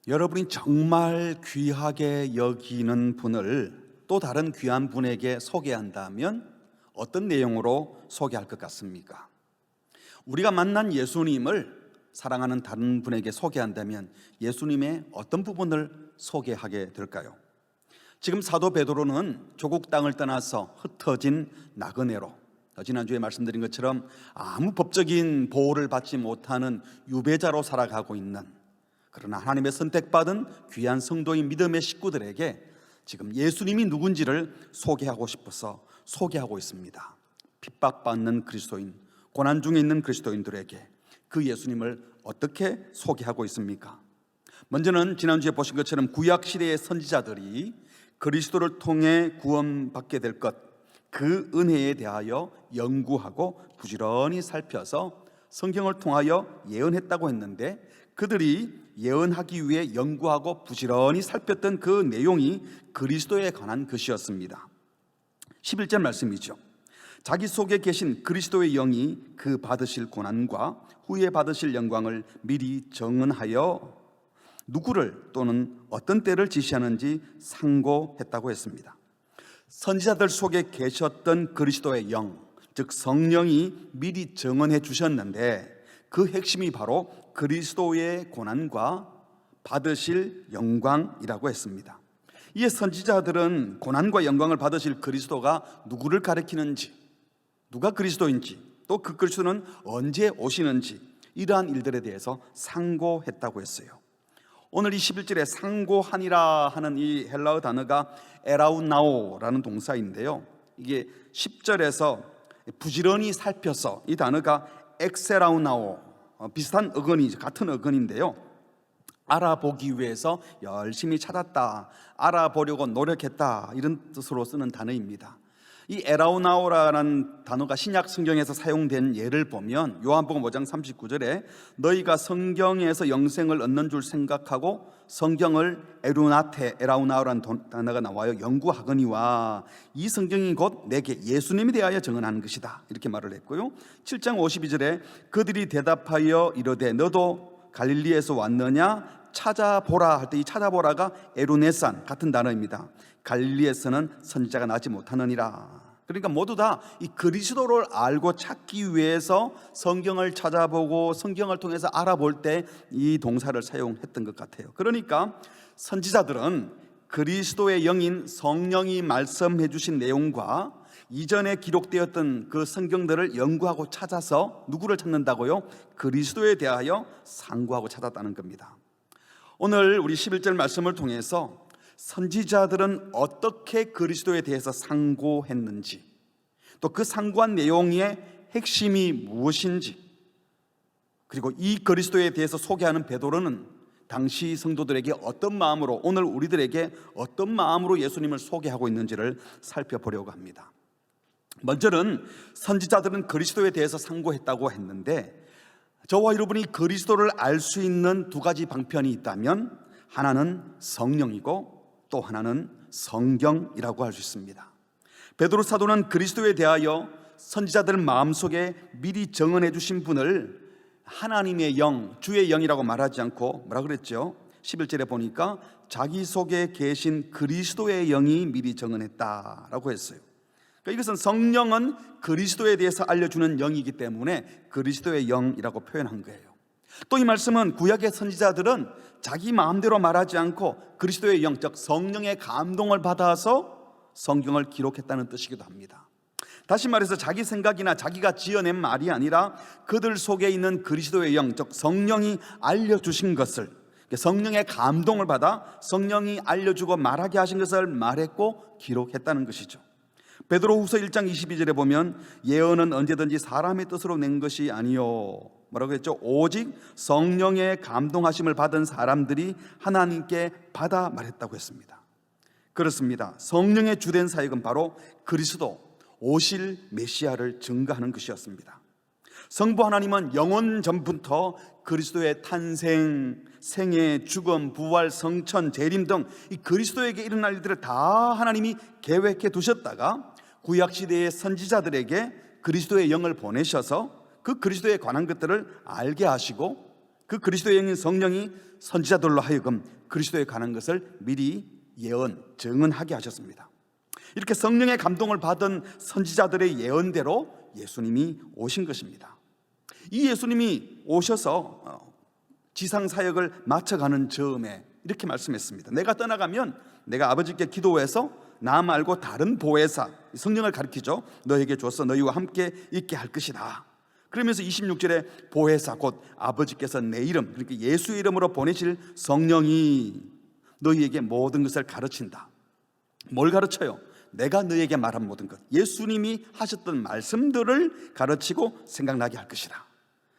여러분이 정말 귀하게 여기는 분을 또 다른 귀한 분에게 소개한다면 어떤 내용으로 소개할 것 같습니까? 우리가 만난 예수님을 사랑하는 다른 분에게 소개한다면 예수님의 어떤 부분을 소개하게 될까요? 지금 사도 베드로는 조국 땅을 떠나서 흩어진 나그네로, 지난주에 말씀드린 것처럼 아무 법적인 보호를 받지 못하는 유배자로 살아가고 있는, 그러나 하나님의 선택받은 귀한 성도인 믿음의 식구들에게 지금 예수님이 누군지를 소개하고 싶어서 소개하고 있습니다. 핍박받는 그리스도인, 고난 중에 있는 그리스도인들에게 그 예수님을 어떻게 소개하고 있습니까? 먼저는 지난주에 보신 것처럼 구약시대의 선지자들이 그리스도를 통해 구원받게 될 것, 그 은혜에 대하여 연구하고 부지런히 살펴서 성경을 통하여 예언했다고 했는데, 그들이 예언하기 위해 연구하고 부지런히 살폈던 그 내용이 그리스도에 관한 것이었습니다. 11절 말씀이죠. 자기 속에 계신 그리스도의 영이 그 받으실 고난과 후에 받으실 영광을 미리 정언하여 누구를 또는 어떤 때를 지시하는지 상고했다고 했습니다. 선지자들 속에 계셨던 그리스도의 영, 즉 성령이 미리 정언해 주셨는데, 그 핵심이 바로 그리스도의 고난과 받으실 영광이라고 했습니다. 이에 선지자들은 고난과 영광을 받으실 그리스도가 누구를 가리키는지, 누가 그리스도인지, 또 그 그리스도는 언제 오시는지, 이러한 일들에 대해서 상고했다고 했어요. 오늘 이 11절에 상고하니라 하는 이 헬라어 단어가 에라우나오라는 동사인데요, 이게 10절에서 부지런히 살펴서, 이 단어가 엑세라우나오, 비슷한 어근이죠. 같은 어근인데요, 알아보기 위해서 열심히 찾았다, 알아보려고 노력했다, 이런 뜻으로 쓰는 단어입니다. 이 에라우나오라는 단어가 신약 성경에서 사용된 예를 보면 요한복음 5장 39절에 너희가 성경에서 영생을 얻는 줄 생각하고 성경을 에라우나오라는 단어가 나와요. 연구하거니와 이 성경이 곧 내게 예수님에 대하여 증언하는 것이다, 이렇게 말을 했고요. 7장 52절에 그들이 대답하여 이르되 너도 갈릴리에서 왔느냐 찾아보라 할 때, 이 찾아보라가 에루네산 같은 단어입니다. 갈릴리에서는 선지자가 나지 못하느니라. 그러니까 모두 다 이 그리스도를 알고 찾기 위해서 성경을 찾아보고 성경을 통해서 알아볼 때 이 동사를 사용했던 것 같아요. 그러니까 선지자들은 그리스도의 영인 성령이 말씀해 주신 내용과 이전에 기록되었던 그 성경들을 연구하고 찾아서 누구를 찾는다고요? 그리스도에 대하여 상고하고 찾았다는 겁니다. 오늘 우리 11절 말씀을 통해서 선지자들은 어떻게 그리스도에 대해서 상고했는지, 또 그 상고한 내용의 핵심이 무엇인지, 그리고 이 그리스도에 대해서 소개하는 베드로는 당시 성도들에게 어떤 마음으로, 오늘 우리들에게 어떤 마음으로 예수님을 소개하고 있는지를 살펴보려고 합니다. 먼저는 선지자들은 그리스도에 대해서 상고했다고 했는데, 저와 여러분이 그리스도를 알 수 있는 두 가지 방편이 있다면 하나는 성령이고 또 하나는 성경이라고 할 수 있습니다. 베드로 사도는 그리스도에 대하여 선지자들 마음속에 미리 정언해 주신 분을 하나님의 영, 주의 영이라고 말하지 않고 뭐라 그랬죠? 11절에 보니까 자기 속에 계신 그리스도의 영이 미리 정언했다라고 했어요. 그러니까 이것은 성령은 그리스도에 대해서 알려주는 영이기 때문에 그리스도의 영이라고 표현한 거예요. 또 이 말씀은 구약의 선지자들은 자기 마음대로 말하지 않고 그리스도의 영, 즉 성령의 감동을 받아서 성경을 기록했다는 뜻이기도 합니다. 다시 말해서 자기 생각이나 자기가 지어낸 말이 아니라 그들 속에 있는 그리스도의 영, 즉 성령이 알려주신 것을, 성령의 감동을 받아 성령이 알려주고 말하게 하신 것을 말했고 기록했다는 것이죠. 베드로후서 1장 22절에 보면 예언은 언제든지 사람의 뜻으로 낸 것이 아니요, 뭐라고 했죠? 오직 성령의 감동하심을 받은 사람들이 하나님께 받아 말했다고 했습니다. 그렇습니다. 성령의 주된 사역은 바로 그리스도, 오실 메시아를 증거하는 것이었습니다. 성부 하나님은 영원 전부터 그리스도의 탄생, 생애, 죽음, 부활, 성천, 재림 등 이 그리스도에게 일어날 일들을 다 하나님이 계획해 두셨다가 구약시대의 선지자들에게 그리스도의 영을 보내셔서 그 그리스도에 관한 것들을 알게 하시고 그 그리스도의 영인 성령이 선지자들로 하여금 그리스도에 관한 것을 미리 예언, 증언하게 하셨습니다. 이렇게 성령의 감동을 받은 선지자들의 예언대로 예수님이 오신 것입니다. 이 예수님이 오셔서 지상 사역을 마쳐가는 즈음에 이렇게 말씀했습니다. 내가 떠나가면 내가 아버지께 기도해서 나 말고 다른 보혜사, 성령을 가리키죠, 너에게 줘서 너희와 함께 있게 할 것이다. 그러면서 26절에 보혜사 곧 아버지께서 내 이름, 그러니까 예수의 이름으로 보내실 성령이 너희에게 모든 것을 가르친다. 뭘 가르쳐요? 내가 너희에게 말한 모든 것, 예수님이 하셨던 말씀들을 가르치고 생각나게 할 것이다.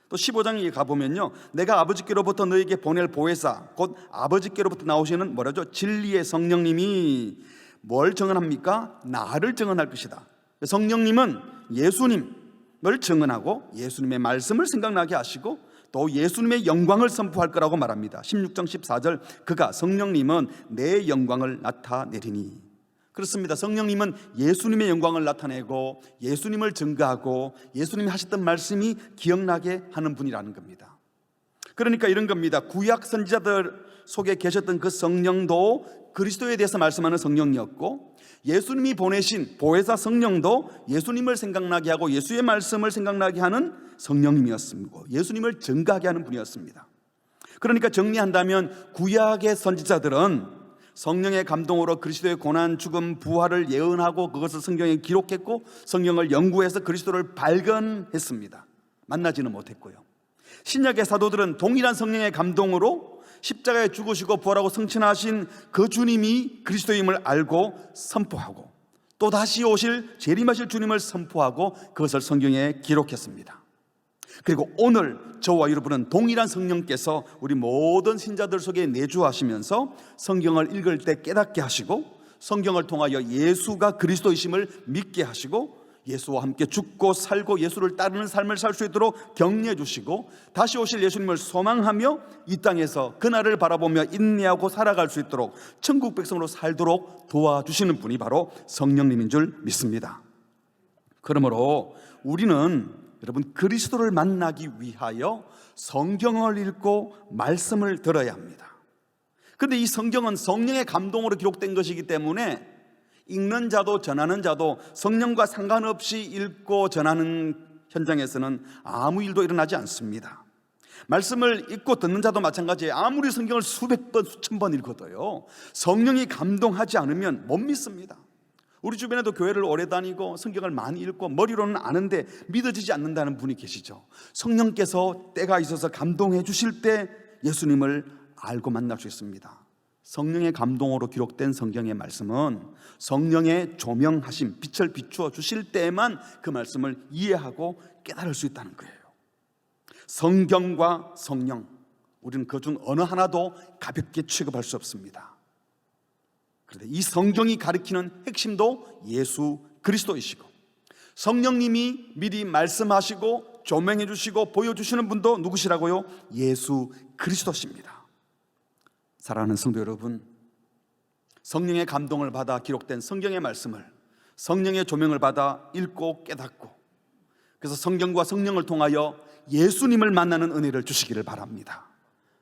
또 15장에 가보면요, 내가 아버지께로부터 너희에게 보낼 보혜사 곧 아버지께로부터 나오시는 뭐라죠? 진리의 성령님이 뭘 증언합니까? 나를 증언할 것이다. 성령님은 예수님을 증언하고 예수님의 말씀을 생각나게 하시고 또 예수님의 영광을 선포할 거라고 말합니다. 16장 14절, 그가 성령님은 내 영광을 나타내리니. 그렇습니다. 성령님은 예수님의 영광을 나타내고 예수님을 증거하고 예수님이 하셨던 말씀이 기억나게 하는 분이라는 겁니다. 그러니까 이런 겁니다. 구약 선지자들 속에 계셨던 그 성령도 그리스도에 대해서 말씀하는 성령이었고, 예수님이 보내신 보혜사 성령도 예수님을 생각나게 하고 예수의 말씀을 생각나게 하는 성령님이었습니다. 예수님을 증거하게 하는 분이었습니다. 그러니까 정리한다면 구약의 선지자들은 성령의 감동으로 그리스도의 고난, 죽음, 부활을 예언하고 그것을 성경에 기록했고 성경을 연구해서 그리스도를 발견했습니다. 만나지는 못했고요. 신약의 사도들은 동일한 성령의 감동으로 십자가에 죽으시고 부활하고 승천하신 그 주님이 그리스도임을 알고 선포하고 또 다시 오실 재림하실 주님을 선포하고 그것을 성경에 기록했습니다. 그리고 오늘 저와 여러분은 동일한 성령께서 우리 모든 신자들 속에 내주하시면서 성경을 읽을 때 깨닫게 하시고 성경을 통하여 예수가 그리스도이심을 믿게 하시고 예수와 함께 죽고 살고 예수를 따르는 삶을 살 수 있도록 격려해 주시고 다시 오실 예수님을 소망하며 이 땅에서 그날을 바라보며 인내하고 살아갈 수 있도록 천국 백성으로 살도록 도와주시는 분이 바로 성령님인 줄 믿습니다. 그러므로 우리는 여러분 그리스도를 만나기 위하여 성경을 읽고 말씀을 들어야 합니다. 그런데 이 성경은 성령의 감동으로 기록된 것이기 때문에 읽는 자도 전하는 자도 성령과 상관없이 읽고 전하는 현장에서는 아무 일도 일어나지 않습니다. 말씀을 읽고 듣는 자도 마찬가지예요. 아무리 성경을 수백 번 수천 번 읽어도요, 성령이 감동하지 않으면 못 믿습니다. 우리 주변에도 교회를 오래 다니고 성경을 많이 읽고 머리로는 아는데 믿어지지 않는다는 분이 계시죠. 성령께서 때가 있어서 감동해 주실 때 예수님을 알고 만날 수 있습니다. 성령의 감동으로 기록된 성경의 말씀은 성령의 조명하심, 빛을 비추어 주실 때에만 그 말씀을 이해하고 깨달을 수 있다는 거예요. 성경과 성령, 우리는 그중 어느 하나도 가볍게 취급할 수 없습니다. 그런데 이 성경이 가리키는 핵심도 예수 그리스도이시고 성령님이 미리 말씀하시고 조명해 주시고 보여주시는 분도 누구시라고요? 예수 그리스도십니다. 사랑하는 성도 여러분, 성령의 감동을 받아 기록된 성경의 말씀을 성령의 조명을 받아 읽고 깨닫고 그래서 성경과 성령을 통하여 예수님을 만나는 은혜를 주시기를 바랍니다.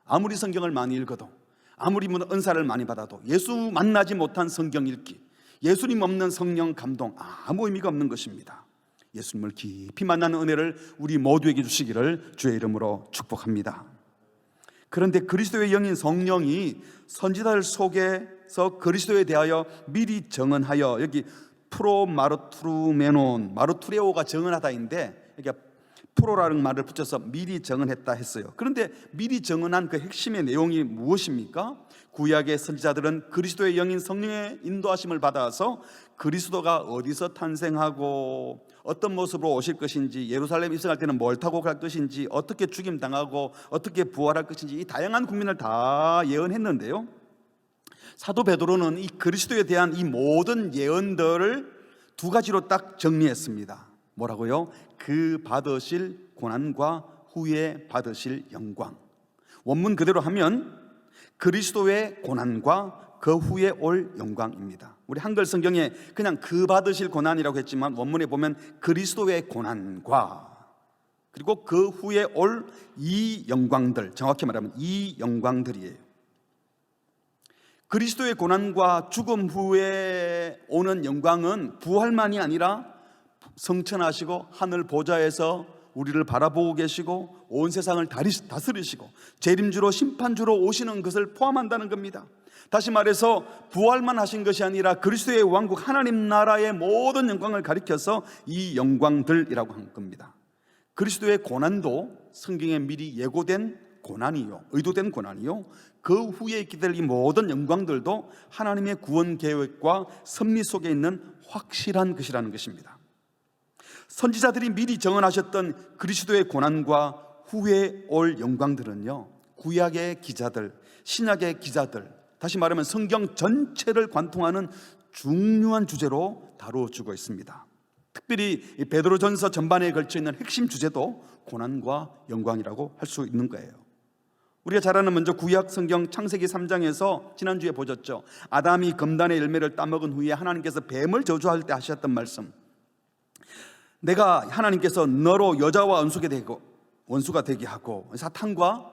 아무리 성경을 많이 읽어도 아무리 은사를 많이 받아도 예수 만나지 못한 성경 읽기, 예수님 없는 성령 감동 아무 의미가 없는 것입니다. 예수님을 깊이 만나는 은혜를 우리 모두에게 주시기를 주의 이름으로 축복합니다. 그런데 그리스도의 영인 성령이 선지자들 속에서 그리스도에 대하여 미리 증언하여, 여기 프로마르투르메논, 마르투레오가 증언하다인데 이게 프로라는 말을 붙여서 미리 증언했다 했어요. 그런데 미리 증언한 그 핵심의 내용이 무엇입니까? 구약의 선지자들은 그리스도의 영인 성령의 인도하심을 받아서 그리스도가 어디서 탄생하고 어떤 모습으로 오실 것인지, 예루살렘 입성할 때는 뭘 타고 갈 것인지, 어떻게 죽임당하고 어떻게 부활할 것인지 이 다양한 국민을 다 예언했는데요, 사도 베드로는 이 그리스도에 대한 이 모든 예언들을 두 가지로 딱 정리했습니다. 뭐라고요? 그 받으실 고난과 후에 받으실 영광. 원문 그대로 하면 그리스도의 고난과 그 후에 올 영광입니다. 우리 한글 성경에 그냥 그 받으실 고난이라고 했지만 원문에 보면 그리스도의 고난과 그리고 그 후에 올 이 영광들, 정확히 말하면 이 영광들이에요. 그리스도의 고난과 죽음 후에 오는 영광은 부활만이 아니라 성천하시고 하늘 보좌에서 우리를 바라보고 계시고 온 세상을 다스리시고 재림주로 심판주로 오시는 것을 포함한다는 겁니다. 다시 말해서 부활만 하신 것이 아니라 그리스도의 왕국 하나님 나라의 모든 영광을 가리켜서 이 영광들이라고 한 겁니다. 그리스도의 고난도 성경에 미리 예고된 고난이요, 의도된 고난이요, 그 후에 있게 될 이 모든 영광들도 하나님의 구원 계획과 섭리 속에 있는 확실한 것이라는 것입니다. 선지자들이 미리 정언하셨던 그리스도의 고난과 후에 올 영광들은요, 구약의 기자들, 신약의 기자들, 다시 말하면 성경 전체를 관통하는 중요한 주제로 다루어지고 있습니다. 특별히 베드로전서 전반에 걸쳐 있는 핵심 주제도 고난과 영광이라고 할 수 있는 거예요. 우리가 잘 아는 먼저 구약 성경 창세기 3장에서 지난주에 보셨죠. 아담이 금단의 열매를 따먹은 후에 하나님께서 뱀을 저주할 때 하셨던 말씀, 내가 하나님께서 너로 여자와 원수가 되게 하고 사탄과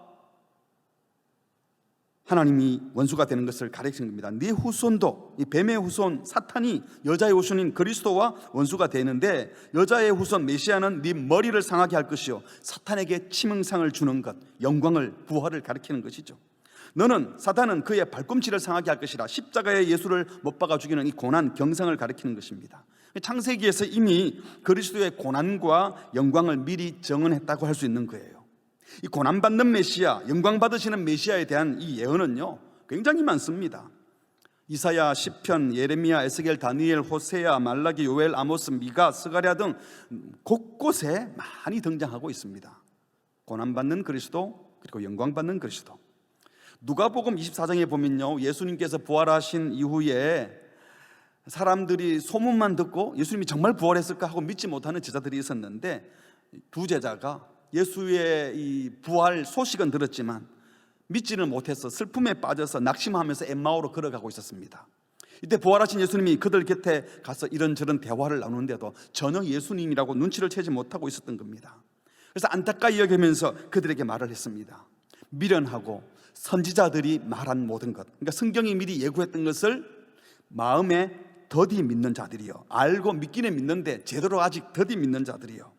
하나님이 원수가 되는 것을 가르치는 겁니다. 네 후손도, 이 뱀의 후손 사탄이 여자의 후손인 그리스도와 원수가 되는데, 여자의 후손 메시아는 네 머리를 상하게 할 것이요 사탄에게 치명상을 주는 것, 영광을, 부활을 가리키는 것이죠. 사탄은 그의 발꿈치를 상하게 할 것이라 십자가에 예수를 못 박아 죽이는 이 고난, 경상을 가리키는 것입니다. 창세기에서 이미 그리스도의 고난과 영광을 미리 정언했다고 할 수 있는 거예요. 이 고난받는 메시아, 영광받으시는 메시아에 대한 이 예언은요 굉장히 많습니다. 이사야, 시편, 예레미야, 에스겔, 다니엘, 호세야, 말라기, 요엘, 아모스, 미가, 스가랴 등 곳곳에 많이 등장하고 있습니다. 고난받는 그리스도, 그리고 영광받는 그리스도. 누가복음 24장에 보면요, 예수님께서 부활하신 이후에 사람들이 소문만 듣고 예수님이 정말 부활했을까 하고 믿지 못하는 제자들이 있었는데, 두 제자가 예수의 이 부활 소식은 들었지만 믿지는 못해서 슬픔에 빠져서 낙심하면서 엠마오로 걸어가고 있었습니다. 이때 부활하신 예수님이 그들 곁에 가서 이런저런 대화를 나누는데도 전혀 예수님이라고 눈치를 채지 못하고 있었던 겁니다. 그래서 안타까이 여기면서 그들에게 말을 했습니다. 미련하고 선지자들이 말한 모든 것, 그러니까 성경이 미리 예고했던 것을 마음에 더디 믿는 자들이요, 알고 믿기는 믿는데 제대로 아직 더디 믿는 자들이요,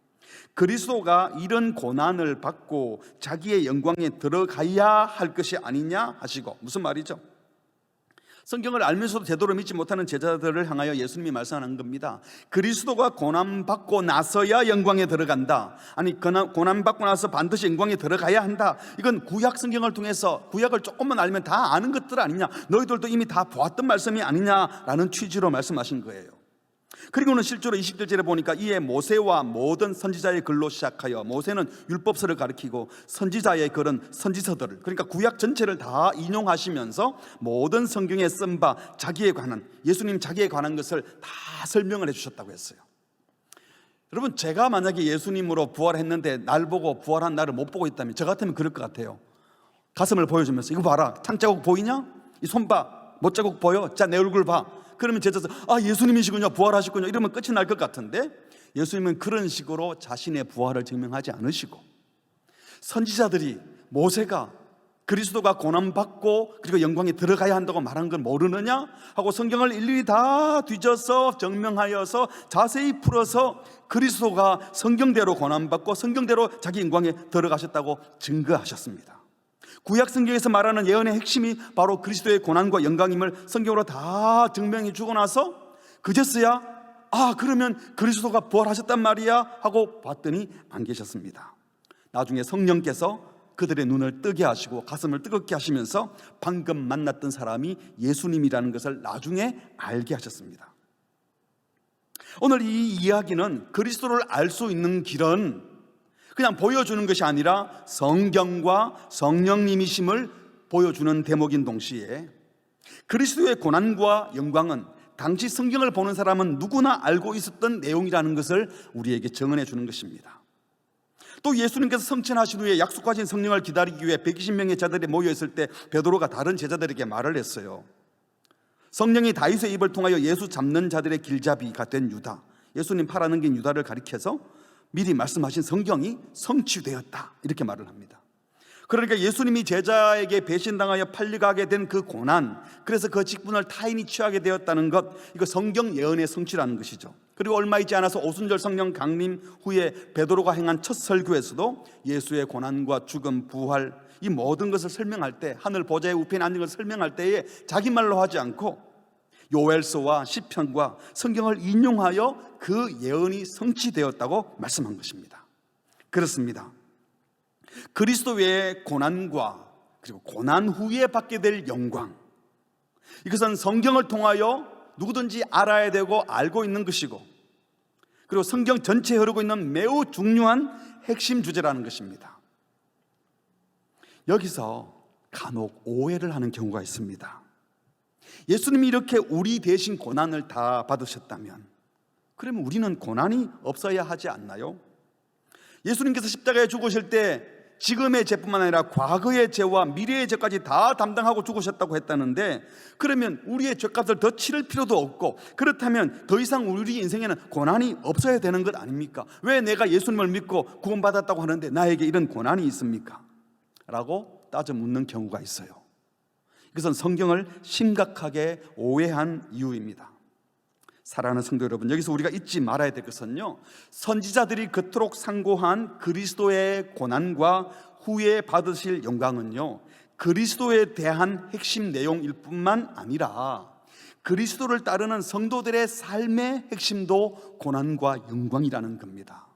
그리스도가 이런 고난을 받고 자기의 영광에 들어가야 할 것이 아니냐 하시고, 무슨 말이죠? 성경을 알면서도 제대로 믿지 못하는 제자들을 향하여 예수님이 말씀하는 겁니다. 그리스도가 고난받고 나서야 영광에 들어간다, 아니 고난받고 나서 반드시 영광에 들어가야 한다, 이건 구약 성경을 통해서 구약을 조금만 알면 다 아는 것들 아니냐, 너희들도 이미 다 보았던 말씀이 아니냐라는 취지로 말씀하신 거예요. 그리고는 실제로 20절에 보니까 이에 모세와 모든 선지자의 글로 시작하여, 모세는 율법서를 가리키고 선지자의 글은 선지서들을, 그러니까 구약 전체를 다 인용하시면서 모든 성경에 쓴 바 자기에 관한, 예수님 자기에 관한 것을 다 설명을 해주셨다고 했어요. 여러분, 제가 만약에 예수님으로 부활했는데 날 보고 부활한 나를 못 보고 있다면 저 같으면 그럴 것 같아요. 가슴을 보여주면서 이거 봐라, 창자국 보이냐? 이 손 봐, 못자국 보여? 자, 내 얼굴 봐. 그러면 제자서 예수님이시군요, 부활하셨군요, 이러면 끝이 날 것 같은데, 예수님은 그런 식으로 자신의 부활을 증명하지 않으시고, 선지자들이 모세가 그리스도가 고난받고 그리고 영광에 들어가야 한다고 말한 걸 모르느냐 하고 성경을 일일이 다 뒤져서 증명하여서 자세히 풀어서 그리스도가 성경대로 고난받고 성경대로 자기 영광에 들어가셨다고 증거하셨습니다. 구약 성경에서 말하는 예언의 핵심이 바로 그리스도의 고난과 영광임을 성경으로 다 증명해 주고 나서 그제서야 그러면 그리스도가 부활하셨단 말이야 하고 봤더니 안 계셨습니다. 나중에 성령께서 그들의 눈을 뜨게 하시고 가슴을 뜨겁게 하시면서 방금 만났던 사람이 예수님이라는 것을 나중에 알게 하셨습니다. 오늘 이 이야기는 그리스도를 알 수 있는 길은 그냥 보여주는 것이 아니라 성경과 성령님이심을 보여주는 대목인 동시에, 그리스도의 고난과 영광은 당시 성경을 보는 사람은 누구나 알고 있었던 내용이라는 것을 우리에게 증언해 주는 것입니다. 또 예수님께서 성천하신 후에 약속하신 성령을 기다리기 위해 120명의 자들이 모여있을 때 베드로가 다른 제자들에게 말을 했어요. 성령이 다윗의 입을 통하여 예수 잡는 자들의 길잡이가 된 유다, 예수님 팔아넘긴 유다를 가리켜서 미리 말씀하신 성경이 성취되었다, 이렇게 말을 합니다. 그러니까 예수님이 제자에게 배신당하여 팔려가게 된 그 고난, 그래서 그 직분을 타인이 취하게 되었다는 것, 이거 성경 예언의 성취라는 것이죠. 그리고 얼마 있지 않아서 오순절 성령 강림 후에 베드로가 행한 첫 설교에서도 예수의 고난과 죽음, 부활, 이 모든 것을 설명할 때, 하늘 보좌의 우편에 앉은 것을 설명할 때에 자기 말로 하지 않고 요엘서와 시편과 성경을 인용하여 그 예언이 성취되었다고 말씀한 것입니다. 그렇습니다. 그리스도 외의 고난과 그리고 고난 후에 받게 될 영광, 이것은 성경을 통하여 누구든지 알아야 되고 알고 있는 것이고, 그리고 성경 전체에 흐르고 있는 매우 중요한 핵심 주제라는 것입니다. 여기서 간혹 오해를 하는 경우가 있습니다. 예수님이 이렇게 우리 대신 고난을 다 받으셨다면 그러면 우리는 고난이 없어야 하지 않나요? 예수님께서 십자가에 죽으실 때 지금의 죄뿐만 아니라 과거의 죄와 미래의 죄까지 다 담당하고 죽으셨다고 했다는데, 그러면 우리의 죄값을 더 치를 필요도 없고, 그렇다면 더 이상 우리 인생에는 고난이 없어야 되는 것 아닙니까? 왜 내가 예수님을 믿고 구원받았다고 하는데 나에게 이런 고난이 있습니까? 라고 따져 묻는 경우가 있어요. 이것은 성경을 심각하게 오해한 이유입니다. 사랑하는 성도 여러분, 여기서 우리가 잊지 말아야 될 것은요, 선지자들이 그토록 상고한 그리스도의 고난과 후에 받으실 영광은요, 그리스도에 대한 핵심 내용일 뿐만 아니라 그리스도를 따르는 성도들의 삶의 핵심도 고난과 영광이라는 겁니다.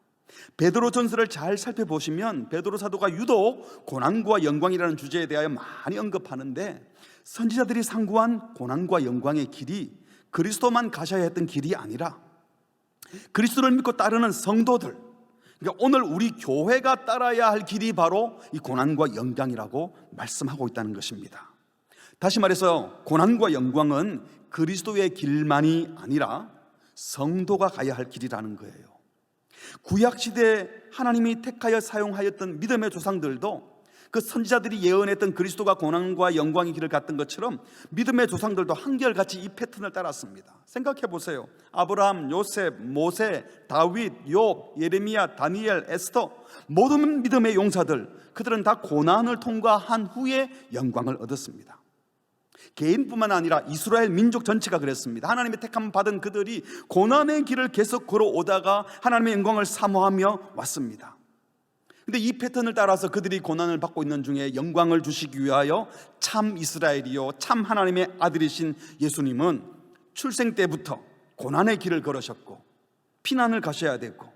베드로 전서를 잘 살펴보시면 베드로 사도가 유독 고난과 영광이라는 주제에 대하여 많이 언급하는데, 선지자들이 상고한 고난과 영광의 길이 그리스도만 가셔야 했던 길이 아니라 그리스도를 믿고 따르는 성도들, 그러니까 오늘 우리 교회가 따라야 할 길이 바로 이 고난과 영광이라고 말씀하고 있다는 것입니다. 다시 말해서 고난과 영광은 그리스도의 길만이 아니라 성도가 가야 할 길이라는 거예요. 구약시대에 하나님이 택하여 사용하였던 믿음의 조상들도 그 선지자들이 예언했던 그리스도가 고난과 영광의 길을 갔던 것처럼 믿음의 조상들도 한결같이 이 패턴을 따랐습니다. 생각해 보세요. 아브라함, 요셉, 모세, 다윗, 욥, 예레미야, 다니엘, 에스더, 모든 믿음의 용사들, 그들은 다 고난을 통과한 후에 영광을 얻었습니다. 개인뿐만 아니라 이스라엘 민족 전체가 그랬습니다. 하나님의 택함 받은 그들이 고난의 길을 계속 걸어오다가 하나님의 영광을 사모하며 왔습니다. 근데 이 패턴을 따라서 그들이 고난을 받고 있는 중에 영광을 주시기 위하여 참 이스라엘이요 참 하나님의 아들이신 예수님은 출생 때부터 고난의 길을 걸으셨고 피난을 가셔야 됐고,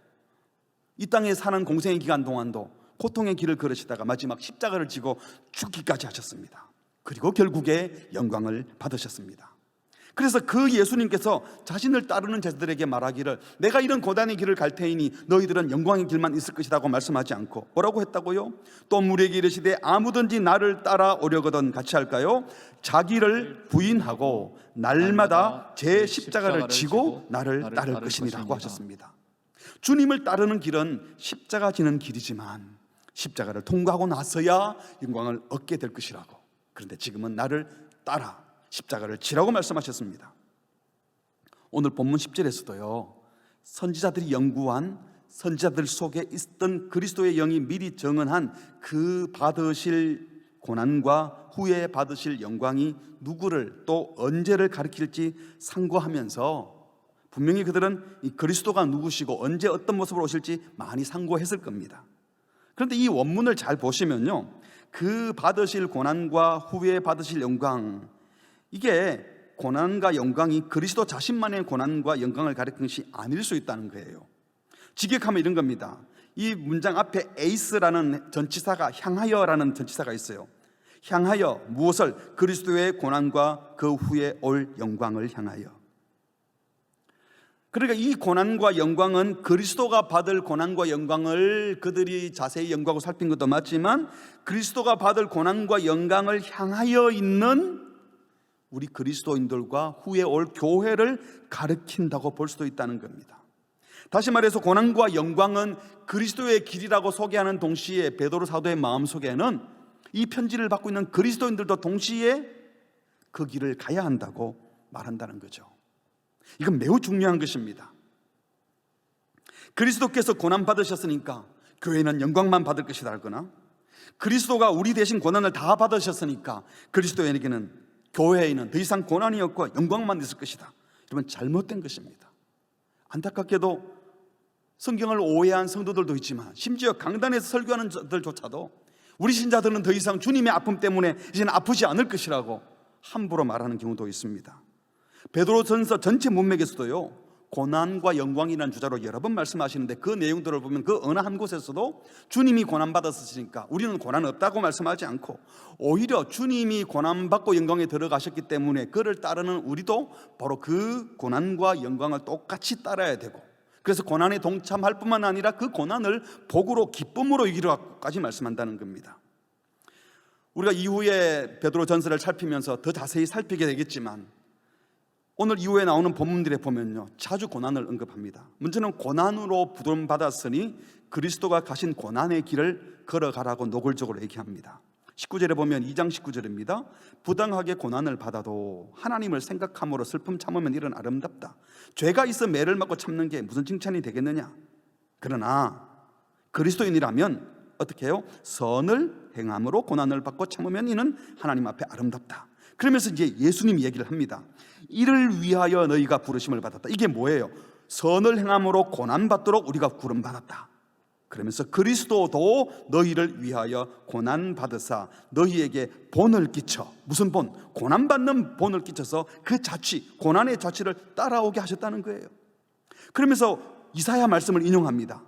이 땅에 사는 공생의 기간 동안도 고통의 길을 걸으시다가 마지막 십자가를 지고 죽기까지 하셨습니다. 그리고 결국에 영광을 받으셨습니다. 그래서 그 예수님께서 자신을 따르는 제자들에게 말하기를 내가 이런 고난의 길을 갈 테이니 너희들은 영광의 길만 있을 것이라고 말씀하지 않고 뭐라고 했다고요? 또 무리에게 이르시되 아무든지 나를 따라오려거든 같이 할까요? 자기를 부인하고 날마다 제 십자가를 지고 나를 따를 것이니라고 하셨습니다. 주님을 따르는 길은 십자가 지는 길이지만 십자가를 통과하고 나서야 영광을 얻게 될 것이라고. 그런데 지금은 나를 따라 십자가를 지라고 말씀하셨습니다. 오늘 본문 10절에서도요, 선지자들이 연구한 선지자들 속에 있던 그리스도의 영이 미리 정언한 그 받으실 고난과 후에 받으실 영광이 누구를 또 언제를 가리킬지 상고하면서 분명히 그들은 이 그리스도가 누구시고 언제 어떤 모습으로 오실지 많이 상고했을 겁니다. 그런데 이 원문을 잘 보시면요, 그 받으실 고난과 후에 받으실 영광, 이게 고난과 영광이 그리스도 자신만의 고난과 영광을 가리키는 것이 아닐 수 있다는 거예요. 직역하면 이런 겁니다. 이 문장 앞에 에이스라는 전치사가, 향하여라는 전치사가 있어요. 향하여 무엇을? 그리스도의 고난과 그 후에 올 영광을 향하여. 그러니까 이 고난과 영광은 그리스도가 받을 고난과 영광을 그들이 자세히 연구하고 살핀 것도 맞지만 그리스도가 받을 고난과 영광을 향하여 있는 우리 그리스도인들과 후에 올 교회를 가르친다고 볼 수도 있다는 겁니다. 다시 말해서 고난과 영광은 그리스도의 길이라고 소개하는 동시에 베드로 사도의 마음속에는 이 편지를 받고 있는 그리스도인들도 동시에 그 길을 가야 한다고 말한다는 거죠. 이건 매우 중요한 것입니다. 그리스도께서 고난 받으셨으니까 교회는 영광만 받을 것이다 하거나, 그리스도가 우리 대신 고난을 다 받으셨으니까 그리스도에게는, 교회에는 더 이상 고난이 없고 영광만 있을 것이다. 여러분, 잘못된 것입니다. 안타깝게도 성경을 오해한 성도들도 있지만, 심지어 강단에서 설교하는 자들조차도 우리 신자들은 더 이상 주님의 아픔 때문에 이제는 아프지 않을 것이라고 함부로 말하는 경우도 있습니다. 베드로전서 전체 문맥에서도요, 고난과 영광이라는 주제로 여러 번 말씀하시는데, 그 내용들을 보면 그 어느 한 곳에서도 주님이 고난받았으니까 우리는 고난 없다고 말씀하지 않고, 오히려 주님이 고난받고 영광에 들어가셨기 때문에 그를 따르는 우리도 바로 그 고난과 영광을 똑같이 따라야 되고, 그래서 고난에 동참할 뿐만 아니라 그 고난을 복으로, 기쁨으로 이기라고까지 말씀한다는 겁니다. 우리가 이후에 베드로 전서를 살피면서 더 자세히 살피게 되겠지만, 오늘 이후에 나오는 본문들에 보면요, 자주 고난을 언급합니다. 문제는 고난으로 부름받았으니 그리스도가 가신 고난의 길을 걸어가라고 노골적으로 얘기합니다. 19절에 보면, 2장 19절입니다. 부당하게 고난을 받아도 하나님을 생각함으로 슬픔 참으면 이는 아름답다. 죄가 있어 매를 맞고 참는 게 무슨 칭찬이 되겠느냐. 그러나 그리스도인이라면 어떻게 해요? 선을 행함으로 고난을 받고 참으면 이는 하나님 앞에 아름답다. 그러면서 이제 예수님이 얘기를 합니다. 이를 위하여 너희가 부르심을 받았다. 이게 뭐예요? 선을 행함으로 고난받도록 우리가 부름받았다. 그러면서 그리스도도 너희를 위하여 고난받으사 너희에게 본을 끼쳐, 무슨 본? 고난받는 본을 끼쳐서 그 자취, 고난의 자취를 따라오게 하셨다는 거예요. 그러면서 이사야 말씀을 인용합니다.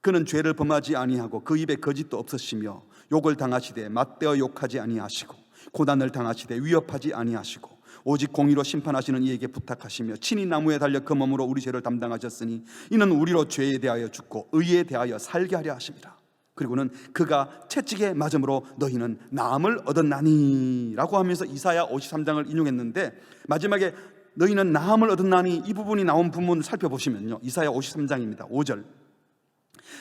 그는 죄를 범하지 아니하고 그 입에 거짓도 없으시며 욕을 당하시되 맞대어 욕하지 아니하시고 고난을 당하시되 위협하지 아니하시고 오직 공의로 심판하시는 이에게 부탁하시며 친히 나무에 달려 그 몸으로 우리 죄를 담당하셨으니 이는 우리로 죄에 대하여 죽고 의에 대하여 살게 하려 하심이라. 그리고는 그가 채찍에 맞음으로 너희는 나음을 얻었나니 라고 하면서 이사야 53장을 인용했는데, 마지막에 너희는 나음을 얻었나니 이 부분이 나온 부분을 살펴보시면요, 이사야 53장입니다 5절.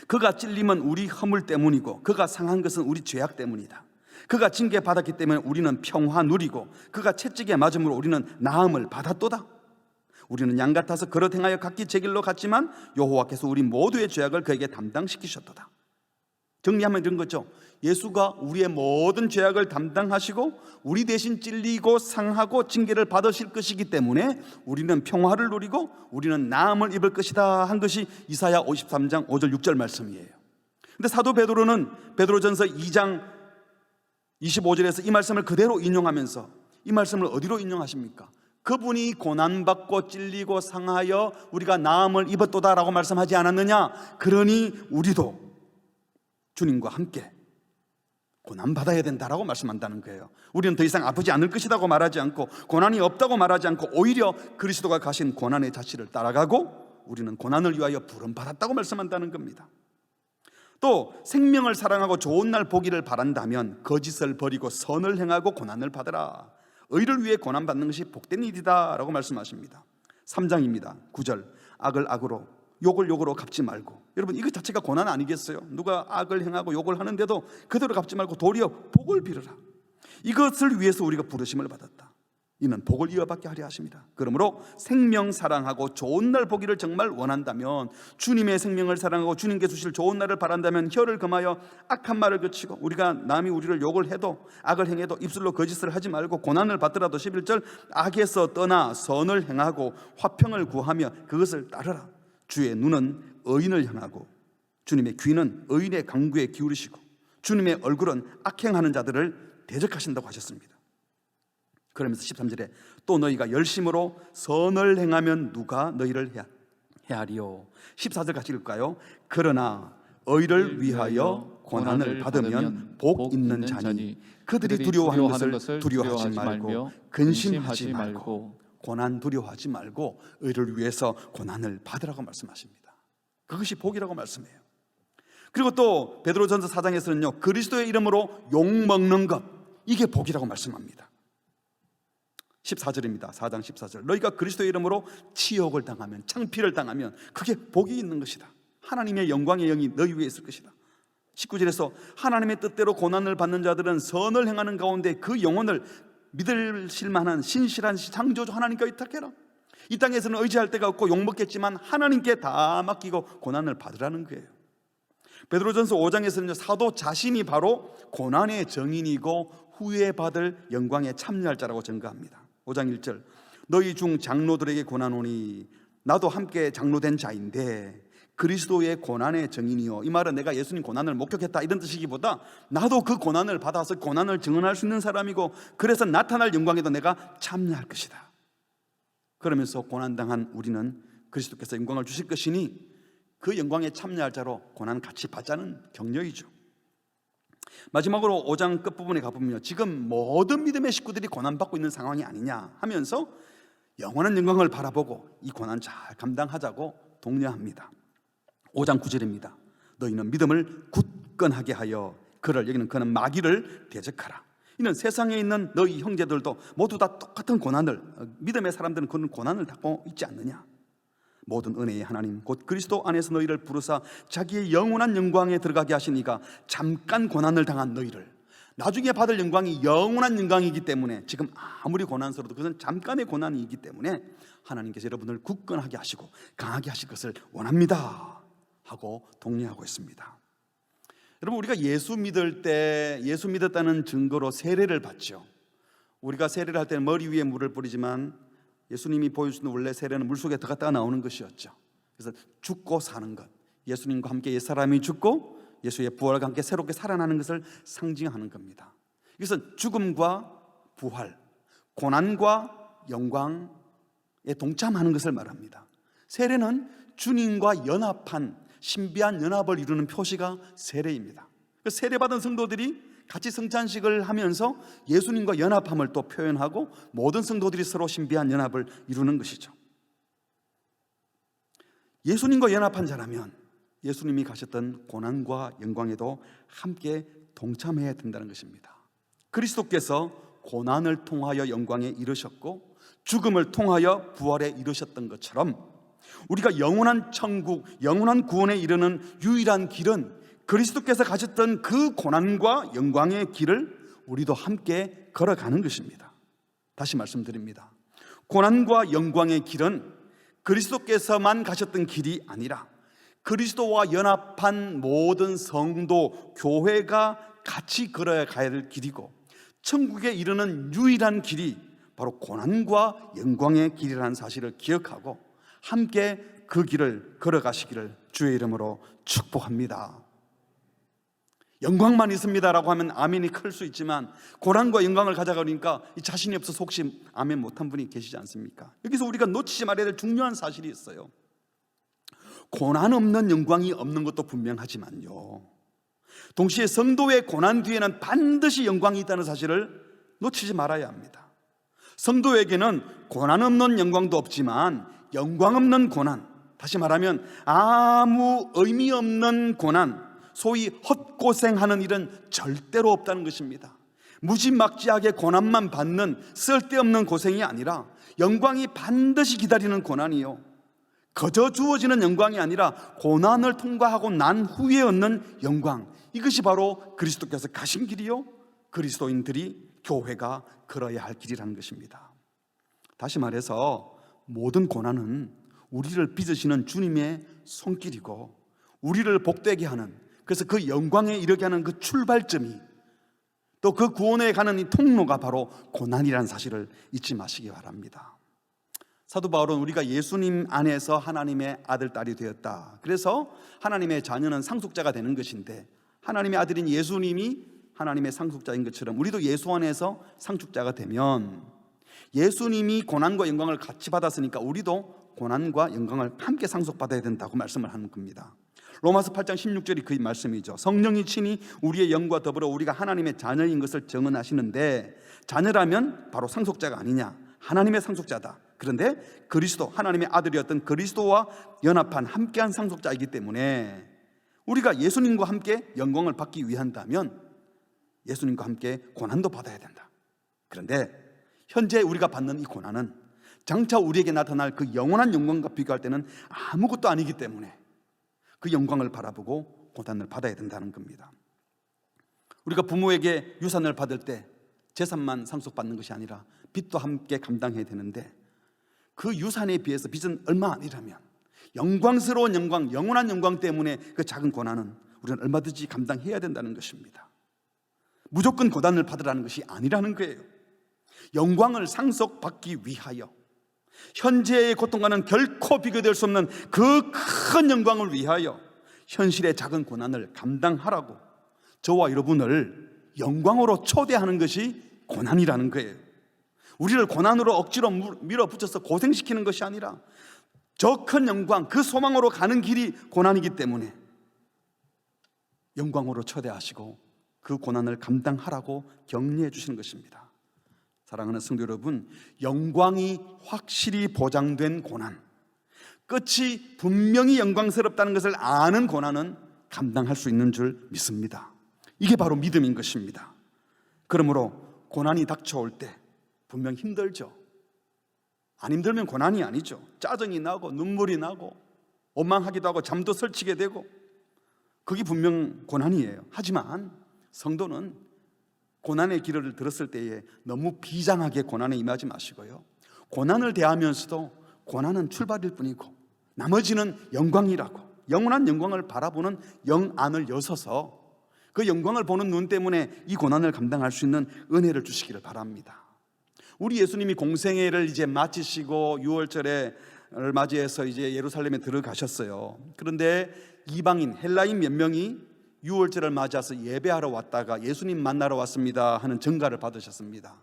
그가 찔림은 우리 허물 때문이고 그가 상한 것은 우리 죄악 때문이다. 그가 징계받았기 때문에 우리는 평화 누리고 그가 채찍에 맞음으로 우리는 나음을 받았도다. 우리는 양 같아서 그릇 행하여 각기 제 길로 갔지만 여호와께서 우리 모두의 죄악을 그에게 담당시키셨도다. 정리하면 이런 거죠. 예수가 우리의 모든 죄악을 담당하시고 우리 대신 찔리고 상하고 징계를 받으실 것이기 때문에 우리는 평화를 누리고 우리는 나음을 입을 것이다 한 것이 이사야 53장 5절 6절 말씀이에요. 근데 사도 베드로는 베드로전서 2장 25절에서 이 말씀을 그대로 인용하면서 이 말씀을 어디로 인용하십니까? 그분이 고난받고 찔리고 상하여 우리가 나음을 입었도다라고 말씀하지 않았느냐? 그러니 우리도 주님과 함께 고난받아야 된다라고 말씀한다는 거예요. 우리는 더 이상 아프지 않을 것이라고 말하지 않고 고난이 없다고 말하지 않고 오히려 그리스도가 가신 고난의 자취를 따라가고 우리는 고난을 위하여 부름받았다고 말씀한다는 겁니다. 또 생명을 사랑하고 좋은 날 보기를 바란다면 거짓을 버리고 선을 행하고 고난을 받으라. 의를 위해 고난받는 것이 복된 일이다 라고 말씀하십니다. 3장입니다 9절. 악을 악으로 욕을 욕으로 갚지 말고. 여러분, 이것 자체가 고난 아니겠어요? 누가 악을 행하고 욕을 하는데도 그대로 갚지 말고 도리어 복을 빌어라. 이것을 위해서 우리가 부르심을 받았다. 이는 복을 이어받게 하려 하십니다. 그러므로 생명 사랑하고 좋은 날 보기를 정말 원한다면, 주님의 생명을 사랑하고 주님께 주실 좋은 날을 바란다면 혀를 금하여 악한 말을 그치고, 우리가 남이 우리를 욕을 해도 악을 행해도 입술로 거짓을 하지 말고 고난을 받더라도 11절 악에서 떠나 선을 행하고 화평을 구하며 그것을 따르라. 주의 눈은 의인을 향하고 주님의 귀는 의인의 강구에 기울이시고 주님의 얼굴은 악행하는 자들을 대적하신다고 하셨습니다. 그러면서 13절에 또 너희가 열심으로 선을 행하면 누가 너희를 해하리요. 14절 같이 읽을까요? 그러나 의를 위하여 고난을 받으면 복 있는 자니 그들이 두려워하는 것을 두려워하지 말고 근심하지 말고. 고난 두려워하지 말고 의를 위해서 고난을 받으라고 말씀하십니다. 그것이 복이라고 말씀해요. 그리고 또 베드로전서 4장에서는요, 그리스도의 이름으로 욕먹는 것, 이게 복이라고 말씀합니다. 14절입니다 4장 14절. 너희가 그리스도의 이름으로 치욕을 당하면, 창피를 당하면 그게 복이 있는 것이다. 하나님의 영광의 영이 너희 위에 있을 것이다. 19절에서 하나님의 뜻대로 고난을 받는 자들은 선을 행하는 가운데 그 영혼을 믿으실 만한 신실한 창조주 하나님께 의탁해라. 이 땅에서는 의지할 데가 없고 욕먹겠지만 하나님께 다 맡기고 고난을 받으라는 거예요. 베드로전서 5장에서는 사도 자신이 바로 고난의 증인이고 후에 받을 영광에 참여할 자라고 증거합니다. 5장 1절, 너희 중 장로들에게 고난오니 나도 함께 장로된 자인데 그리스도의 고난의 증인이요. 이 말은 내가 예수님 고난을 목격했다 이런 뜻이기보다 나도 그 고난을 받아서 고난을 증언할 수 있는 사람이고 그래서 나타날 영광에도 내가 참여할 것이다. 그러면서 고난당한 우리는 그리스도께서 영광을 주실 것이니 그 영광에 참여할 자로 고난 같이 받자는 격려이죠. 마지막으로 5장 끝부분에 가보면 지금 모든 믿음의 식구들이 고난받고 있는 상황이 아니냐 하면서 영원한 영광을 바라보고 이 고난 잘 감당하자고 독려합니다. 5장 9절입니다. 너희는 믿음을 굳건하게 하여 그를, 여기는 그는 마귀를 대적하라. 이는 세상에 있는 너희 형제들도 모두 다 똑같은 고난을, 믿음의 사람들은 그런 고난을 받고 있지 않느냐. 모든 은혜의 하나님 곧 그리스도 안에서 너희를 부르사 자기의 영원한 영광에 들어가게 하시니가 잠깐 고난을 당한 너희를 나중에 받을 영광이 영원한 영광이기 때문에 지금 아무리 고난스러워도 그것은 잠깐의 고난이기 때문에 하나님께서 여러분을 굳건하게 하시고 강하게 하실 것을 원합니다 하고 독려하고 있습니다. 여러분, 우리가 예수 믿을 때 예수 믿었다는 증거로 세례를 받죠. 우리가 세례를 할 때는 머리 위에 물을 뿌리지만 예수님이 보여주신 원래 세례는 물속에 들어갔다가 나오는 것이었죠. 그래서 죽고 사는 것, 예수님과 함께 옛사람이 죽고 예수의 부활과 함께 새롭게 살아나는 것을 상징하는 겁니다. 이것은 죽음과 부활, 고난과 영광에 동참하는 것을 말합니다. 세례는 주님과 연합한 신비한 연합을 이루는 표시가 세례입니다. 세례받은 성도들이 같이 성찬식을 하면서 예수님과 연합함을 또 표현하고 모든 성도들이 서로 신비한 연합을 이루는 것이죠. 예수님과 연합한 자라면 예수님이 가셨던 고난과 영광에도 함께 동참해야 된다는 것입니다. 그리스도께서 고난을 통하여 영광에 이르셨고 죽음을 통하여 부활에 이르셨던 것처럼 우리가 영원한 천국, 영원한 구원에 이르는 유일한 길은 그리스도께서 가셨던 그 고난과 영광의 길을 우리도 함께 걸어가는 것입니다. 다시 말씀드립니다. 고난과 영광의 길은 그리스도께서만 가셨던 길이 아니라 그리스도와 연합한 모든 성도, 교회가 같이 걸어야 할 길이고 천국에 이르는 유일한 길이 바로 고난과 영광의 길이라는 사실을 기억하고 함께 그 길을 걸어가시기를 주의 이름으로 축복합니다. 영광만 있습니다라고 하면 아멘이 클 수 있지만 고난과 영광을 가져가니까 자신이 없어서 혹시 아멘 못한 분이 계시지 않습니까? 여기서 우리가 놓치지 말아야 될 중요한 사실이 있어요. 고난 없는 영광이 없는 것도 분명하지만요, 동시에 성도의 고난 뒤에는 반드시 영광이 있다는 사실을 놓치지 말아야 합니다. 성도에게는 고난 없는 영광도 없지만 영광 없는 고난, 다시 말하면 아무 의미 없는 고난, 소위 헛고생하는 일은 절대로 없다는 것입니다. 무지막지하게 고난만 받는 쓸데없는 고생이 아니라 영광이 반드시 기다리는 고난이요, 거저 주어지는 영광이 아니라 고난을 통과하고 난 후에 얻는 영광, 이것이 바로 그리스도께서 가신 길이요 그리스도인들이 교회가 걸어야 할 길이라는 것입니다. 다시 말해서 모든 고난은 우리를 빚으시는 주님의 손길이고 우리를 복되게 하는, 그래서 그 영광에 이르게 하는 그 출발점이, 또 그 구원에 가는 이 통로가 바로 고난이라는 사실을 잊지 마시기 바랍니다. 사도 바울은 우리가 예수님 안에서 하나님의 아들, 딸이 되었다, 그래서 하나님의 자녀는 상속자가 되는 것인데, 하나님의 아들인 예수님이 하나님의 상속자인 것처럼 우리도 예수 안에서 상속자가 되면 예수님이 고난과 영광을 같이 받았으니까 우리도 고난과 영광을 함께 상속받아야 된다고 말씀을 하는 겁니다. 로마서 8장 16절이 그 말씀이죠. 성령이 친히 우리의 영과 더불어 우리가 하나님의 자녀인 것을 증언하시는데, 자녀라면 바로 상속자가 아니냐, 하나님의 상속자다. 그런데 그리스도, 하나님의 아들이었던 그리스도와 연합한 함께한 상속자이기 때문에 우리가 예수님과 함께 영광을 받기 위한다면 예수님과 함께 고난도 받아야 된다. 그런데 현재 우리가 받는 이 고난은 장차 우리에게 나타날 그 영원한 영광과 비교할 때는 아무것도 아니기 때문에 그 영광을 바라보고 고난을 받아야 된다는 겁니다. 우리가 부모에게 유산을 받을 때 재산만 상속받는 것이 아니라 빚도 함께 감당해야 되는데, 그 유산에 비해서 빚은 얼마 아니라면 영광스러운 영광, 영원한 영광 때문에 그 작은 고난은 우리는 얼마든지 감당해야 된다는 것입니다. 무조건 고난을 받으라는 것이 아니라는 거예요. 영광을 상속받기 위하여, 현재의 고통과는 결코 비교될 수 없는 그 큰 영광을 위하여 현실의 작은 고난을 감당하라고 저와 여러분을 영광으로 초대하는 것이 고난이라는 거예요. 우리를 고난으로 억지로 밀어붙여서 고생시키는 것이 아니라 저 큰 영광, 그 소망으로 가는 길이 고난이기 때문에 영광으로 초대하시고 그 고난을 감당하라고 격려해 주시는 것입니다. 사랑하는 성도 여러분, 영광이 확실히 보장된 고난, 끝이 분명히 영광스럽다는 것을 아는 고난은 감당할 수 있는 줄 믿습니다. 이게 바로 믿음인 것입니다. 그러므로 고난이 닥쳐올 때 분명 힘들죠. 안 힘들면 고난이 아니죠. 짜증이 나고 눈물이 나고 원망하기도 하고 잠도 설치게 되고, 그게 분명 고난이에요. 하지만 성도는 고난의 길을 들었을 때에 너무 비장하게 고난에 임하지 마시고요, 고난을 대하면서도 고난은 출발일 뿐이고 나머지는 영광이라고, 영원한 영광을 바라보는 영안을 여서서 그 영광을 보는 눈 때문에 이 고난을 감당할 수 있는 은혜를 주시기를 바랍니다. 우리 예수님이 공생애를 이제 마치시고 6월절을 맞이해서 이제 예루살렘에 들어가셨어요. 그런데 이방인, 헬라인 몇 명이 6월절을 맞아서 예배하러 왔다가 예수님 만나러 왔습니다 하는 전가를 받으셨습니다.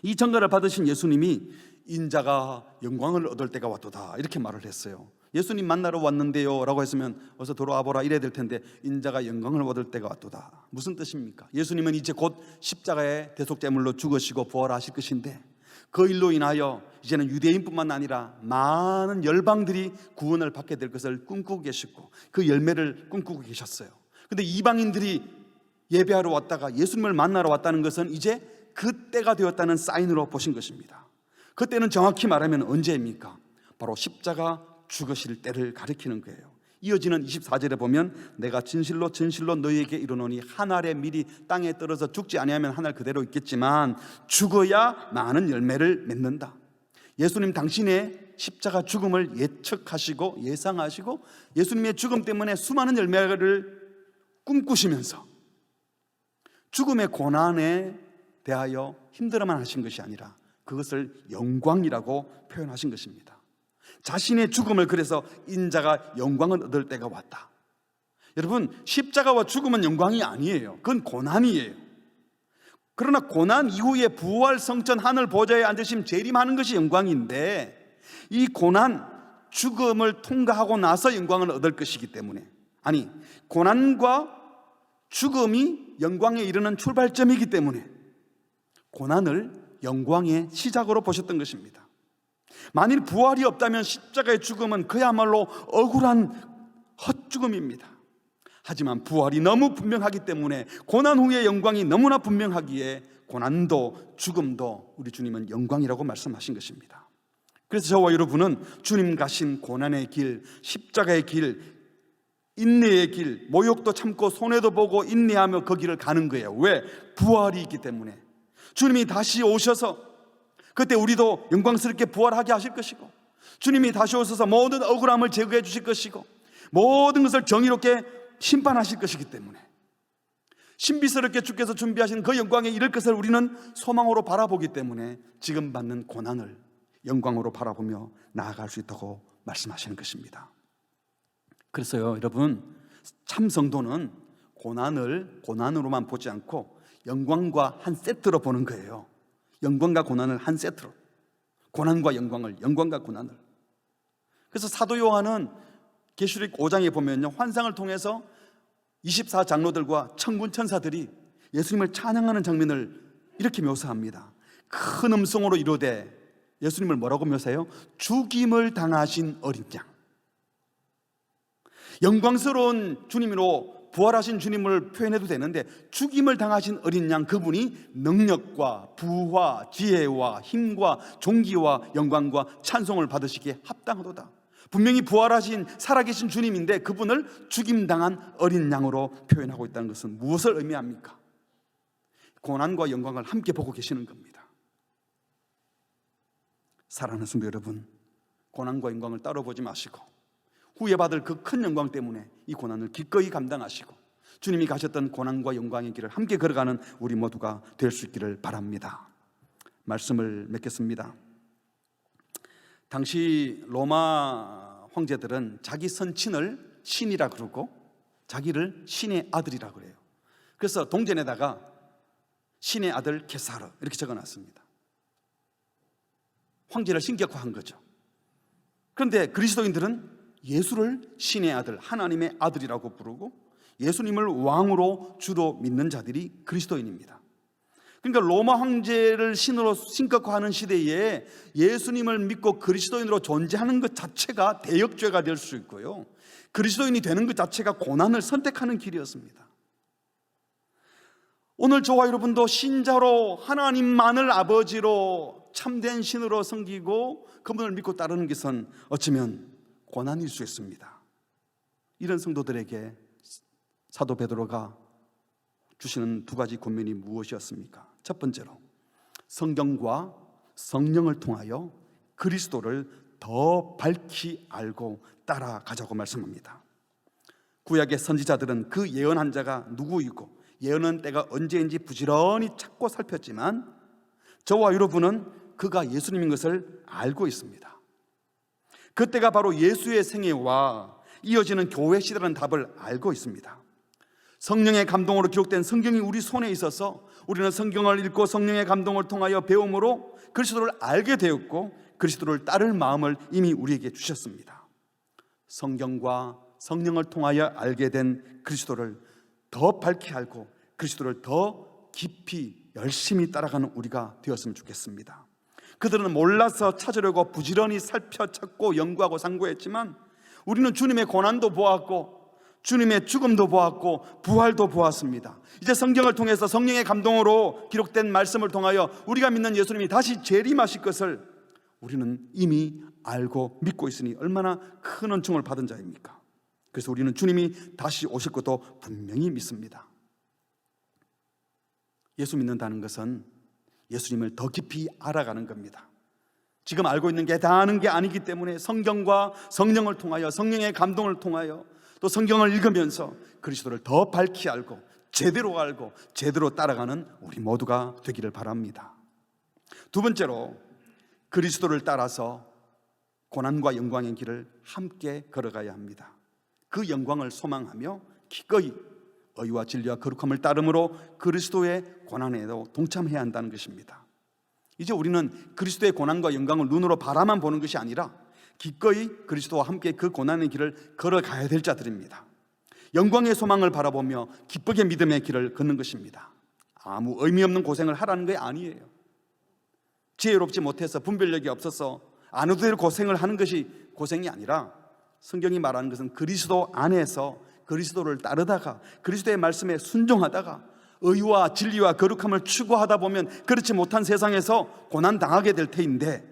이 전가를 받으신 예수님이 인자가 영광을 얻을 때가 왔도다 이렇게 말을 했어요. 예수님 만나러 왔는데요 라고 했으면 어서 돌아와 보라 이래야 될 텐데, 인자가 영광을 얻을 때가 왔도다, 무슨 뜻입니까? 예수님은 이제 곧 십자가의 대속제물로 죽으시고 부활하실 것인데, 그 일로 인하여 이제는 유대인뿐만 아니라 많은 열방들이 구원을 받게 될 것을 꿈꾸고 계시고 그 열매를 꿈꾸고 계셨어요. 그런데 이방인들이 예배하러 왔다가 예수님을 만나러 왔다는 것은 이제 그때가 되었다는 사인으로 보신 것입니다. 그때는 정확히 말하면 언제입니까? 바로 십자가 죽으실 때를 가리키는 거예요. 이어지는 24절에 보면 내가 진실로 진실로 너희에게 이르노니 한 알의 밀이 땅에 떨어져 죽지 아니하면 한 알 그대로 있겠지만 죽어야 많은 열매를 맺는다. 예수님 당신의 십자가 죽음을 예측하시고 예상하시고 예수님의 죽음 때문에 수많은 열매를 꿈꾸시면서 죽음의 고난에 대하여 힘들어만 하신 것이 아니라 그것을 영광이라고 표현하신 것입니다. 자신의 죽음을, 그래서 인자가 영광을 얻을 때가 왔다. 여러분, 십자가와 죽음은 영광이 아니에요. 그건 고난이에요. 그러나 고난 이후에 부활 성천 하늘 보좌에 앉으심 재림하는 것이 영광인데, 이 고난, 죽음을 통과하고 나서 영광을 얻을 것이기 때문에, 아니, 고난과 죽음이 영광에 이르는 출발점이기 때문에 고난을 영광의 시작으로 보셨던 것입니다. 만일 부활이 없다면 십자가의 죽음은 그야말로 억울한 헛죽음입니다. 하지만 부활이 너무 분명하기 때문에 고난 후의 영광이 너무나 분명하기에 고난도 죽음도 우리 주님은 영광이라고 말씀하신 것입니다. 그래서 저와 여러분은 주님 가신 고난의 길, 십자가의 길, 인내의 길, 모욕도 참고 손해도 보고 인내하며 그 길을 가는 거예요. 왜? 부활이 있기 때문에. 주님이 다시 오셔서 그때 우리도 영광스럽게 부활하게 하실 것이고, 주님이 다시 오셔서 모든 억울함을 제거해 주실 것이고 모든 것을 정의롭게 심판하실 것이기 때문에 신비스럽게 주께서 준비하신 그 영광에 이를 것을 우리는 소망으로 바라보기 때문에 지금 받는 고난을 영광으로 바라보며 나아갈 수 있다고 말씀하시는 것입니다. 그래서요, 여러분, 참 성도는 고난을 고난으로만 보지 않고 영광과 한 세트로 보는 거예요. 영광과 고난을 한 세트로, 고난과 영광을, 영광과 고난을. 그래서 사도 요한은 계시록 5장에 보면요, 환상을 통해서 24장로들과 천군 천사들이 예수님을 찬양하는 장면을 이렇게 묘사합니다. 큰 음성으로 이르되, 예수님을 뭐라고 묘사해요? 죽임을 당하신 어린 양. 영광스러운 주님으로 부활하신 주님을 표현해도 되는데, 죽임을 당하신 어린 양, 그분이 능력과 부와 지혜와 힘과 존귀와 영광과 찬송을 받으시기에 합당하도다. 분명히 부활하신 살아계신 주님인데 그분을 죽임당한 어린 양으로 표현하고 있다는 것은 무엇을 의미합니까? 고난과 영광을 함께 보고 계시는 겁니다. 사랑하는 성도 여러분, 고난과 영광을 따로 보지 마시고 후에 받을 그 큰 영광 때문에 이 고난을 기꺼이 감당하시고 주님이 가셨던 고난과 영광의 길을 함께 걸어가는 우리 모두가 될 수 있기를 바랍니다. 말씀을 맺겠습니다. 당시 로마 황제들은 자기 선친을 신이라 그러고 자기를 신의 아들이라 그래요. 그래서 동전에다가 신의 아들 게사르 이렇게 적어놨습니다. 황제를 신격화한 거죠. 그런데 그리스도인들은 예수를 신의 아들, 하나님의 아들이라고 부르고 예수님을 왕으로 주로 믿는 자들이 그리스도인입니다. 그러니까 로마 황제를 신으로 신격화하는 시대에 예수님을 믿고 그리스도인으로 존재하는 것 자체가 대역죄가 될 수 있고요, 그리스도인이 되는 것 자체가 고난을 선택하는 길이었습니다. 오늘 저와 여러분도 신자로 하나님만을 아버지로 참된 신으로 섬기고 그분을 믿고 따르는 것은 어쩌면 고난일 수 있습니다. 이런 성도들에게 사도 베드로가 주시는 두 가지 권면이 무엇이었습니까? 첫 번째로 성경과 성령을 통하여 그리스도를 더 밝히 알고 따라가자고 말씀합니다. 구약의 선지자들은 그 예언한 자가 누구이고 예언은 때가 언제인지 부지런히 찾고 살폈지만 저와 여러분은 그가 예수님인 것을 알고 있습니다. 그때가 바로 예수의 생애와 이어지는 교회 시대라는 답을 알고 있습니다. 성령의 감동으로 기록된 성경이 우리 손에 있어서 우리는 성경을 읽고 성령의 감동을 통하여 배움으로 그리스도를 알게 되었고 그리스도를 따를 마음을 이미 우리에게 주셨습니다. 성경과 성령을 통하여 알게 된 그리스도를 더 밝히 알고 그리스도를 더 깊이 열심히 따라가는 우리가 되었으면 좋겠습니다. 그들은 몰라서 찾으려고 부지런히 살펴 찾고 연구하고 상고했지만 우리는 주님의 고난도 보았고 주님의 죽음도 보았고 부활도 보았습니다. 이제 성경을 통해서 성령의 감동으로 기록된 말씀을 통하여 우리가 믿는 예수님이 다시 재림하실 것을 우리는 이미 알고 믿고 있으니 얼마나 큰 은총을 받은 자입니까? 그래서 우리는 주님이 다시 오실 것도 분명히 믿습니다. 예수 믿는다는 것은 예수님을 더 깊이 알아가는 겁니다. 지금 알고 있는 게 다 아는 게 아니기 때문에 성경과 성령을 통하여 성령의 감동을 통하여 또 성경을 읽으면서 그리스도를 더 밝히 알고 제대로 따라가는 우리 모두가 되기를 바랍니다. 두 번째로 그리스도를 따라서 고난과 영광의 길을 함께 걸어가야 합니다. 그 영광을 소망하며 기꺼이 의와 진리와 거룩함을 따름으로 그리스도의 고난에도 동참해야 한다는 것입니다. 이제 우리는 그리스도의 고난과 영광을 눈으로 바라만 보는 것이 아니라 기꺼이 그리스도와 함께 그 고난의 길을 걸어가야 될 자들입니다. 영광의 소망을 바라보며 기쁘게 믿음의 길을 걷는 것입니다. 아무 의미 없는 고생을 하라는 게 아니에요. 지혜롭지 못해서 분별력이 없어서 안 해도 될 고생을 하는 것이 고생이 아니라 성경이 말하는 것은 그리스도 안에서 그리스도를 따르다가 그리스도의 말씀에 순종하다가 의와 진리와 거룩함을 추구하다 보면 그렇지 못한 세상에서 고난당하게 될 터인데,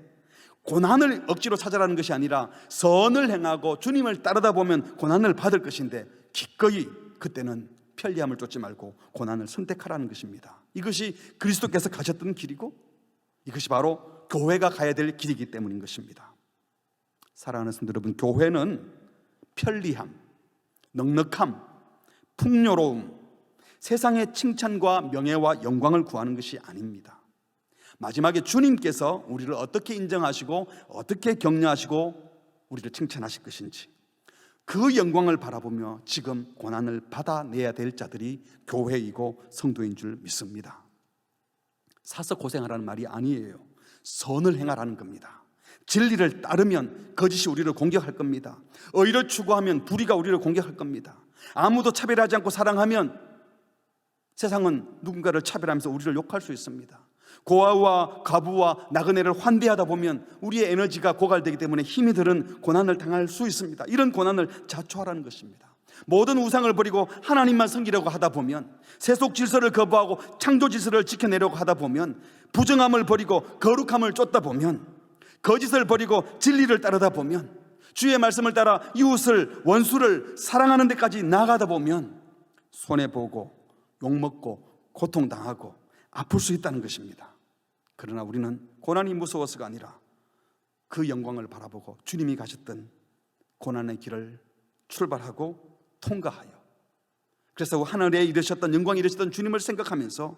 고난을 억지로 찾아라는 것이 아니라 선을 행하고 주님을 따르다 보면 고난을 받을 것인데 기꺼이 그때는 편리함을 쫓지 말고 고난을 선택하라는 것입니다. 이것이 그리스도께서 가셨던 길이고 이것이 바로 교회가 가야 될 길이기 때문인 것입니다. 사랑하는 성도 여러분, 교회는 편리함, 넉넉함, 풍요로움, 세상의 칭찬과 명예와 영광을 구하는 것이 아닙니다. 마지막에 주님께서 우리를 어떻게 인정하시고 어떻게 격려하시고 우리를 칭찬하실 것인지 그 영광을 바라보며 지금 고난을 받아내야 될 자들이 교회이고 성도인 줄 믿습니다. 사서 고생하라는 말이 아니에요. 선을 행하라는 겁니다. 진리를 따르면 거짓이 우리를 공격할 겁니다. 의를 추구하면 불의가 우리를 공격할 겁니다. 아무도 차별하지 않고 사랑하면 세상은 누군가를 차별하면서 우리를 욕할 수 있습니다. 고아와 과부와 나그네를 환대하다 보면 우리의 에너지가 고갈되기 때문에 힘이 들은 고난을 당할 수 있습니다. 이런 고난을 자초하라는 것입니다. 모든 우상을 버리고 하나님만 섬기려고 하다 보면, 세속 질서를 거부하고 창조 질서를 지켜내려고 하다 보면, 부정함을 버리고 거룩함을 쫓다 보면, 거짓을 버리고 진리를 따르다 보면, 주의 말씀을 따라 이웃을 원수를 사랑하는 데까지 나아가다 보면 손해보고 욕먹고 고통당하고 아플 수 있다는 것입니다. 그러나 우리는 고난이 무서워서가 아니라 그 영광을 바라보고 주님이 가셨던 고난의 길을 출발하고 통과하여, 그래서 하늘에 이르셨던, 영광에 이르셨던 주님을 생각하면서